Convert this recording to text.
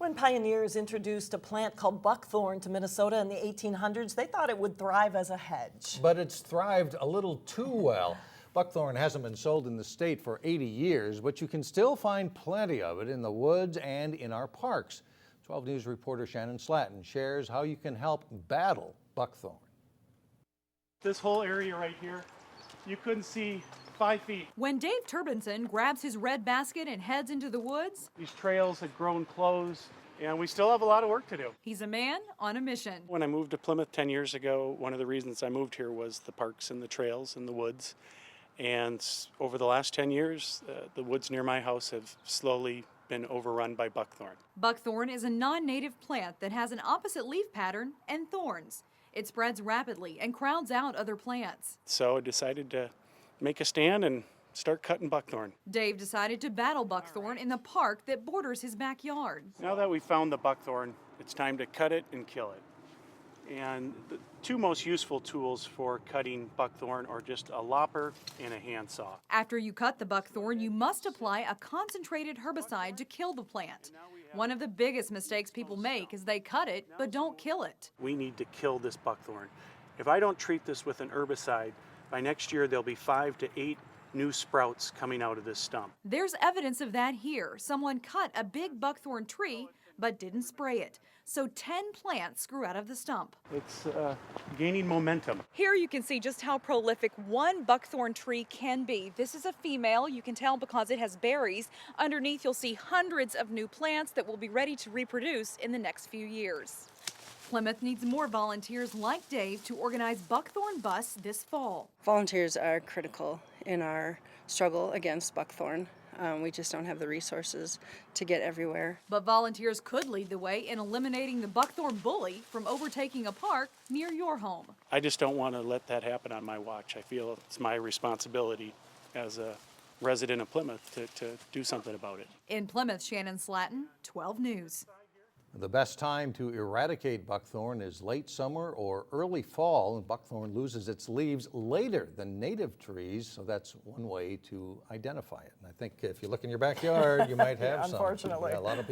When pioneers introduced a plant called buckthorn to Minnesota in the 1800s, they thought it would thrive as a hedge. But it's thrived a little too well. Buckthorn hasn't been sold in the state for 80 years, but you can still find plenty of it in the woods and in our parks. 12 News reporter Shannon Slatton shares how you can help battle buckthorn. This whole area right here, you couldn't see 5 feet. When Dave Turbenson grabs his red basket and heads into the woods, These trails had grown close, and we still have a lot of work to do. he's a man on a mission. When I moved to Plymouth 10 years ago, one of the reasons I moved here was the parks and the trails and the woods. And over the last 10 years, the woods near my house have slowly been overrun by buckthorn. Buckthorn is a non-native plant that has an opposite leaf pattern and thorns. It spreads rapidly and crowds out other plants. So I decided to make a stand and start cutting buckthorn. Dave decided to battle buckthorn in the park that borders his backyard. Now that we found the buckthorn, it's time to cut it and kill it. And the two most useful tools for cutting buckthorn are just a lopper and a handsaw. After you cut the buckthorn, you must apply a concentrated herbicide to kill the plant. One of the biggest mistakes people make is they cut it but don't kill it. We need to kill this buckthorn. If I don't treat this with an herbicide, by next year there'll be 5 to 8 new sprouts coming out of this stump. There's evidence of that here. Someone cut a big buckthorn tree but didn't spray it. So 10 plants grew out of the stump. It's gaining momentum. Here you can see just how prolific one buckthorn tree can be. This is a female. You can tell because it has berries. Underneath you'll see hundreds of new plants that will be ready to reproduce in the next few years. Plymouth needs more volunteers like Dave to organize buckthorn busts this fall. Volunteers are critical in our struggle against buckthorn. We just don't have the resources to get everywhere. But volunteers could lead the way in eliminating the buckthorn bully from overtaking a park near your home. I just don't want to let that happen on my watch. I feel it's my responsibility as a resident of Plymouth to do something about it. In Plymouth, Shannon Slatton, 12 News. The best time to eradicate buckthorn is late summer or early fall. Buckthorn loses its leaves later than native trees, so that's one way to identify it. And I think if you look in your backyard, you might have some. Unfortunately. Yeah, a lot of people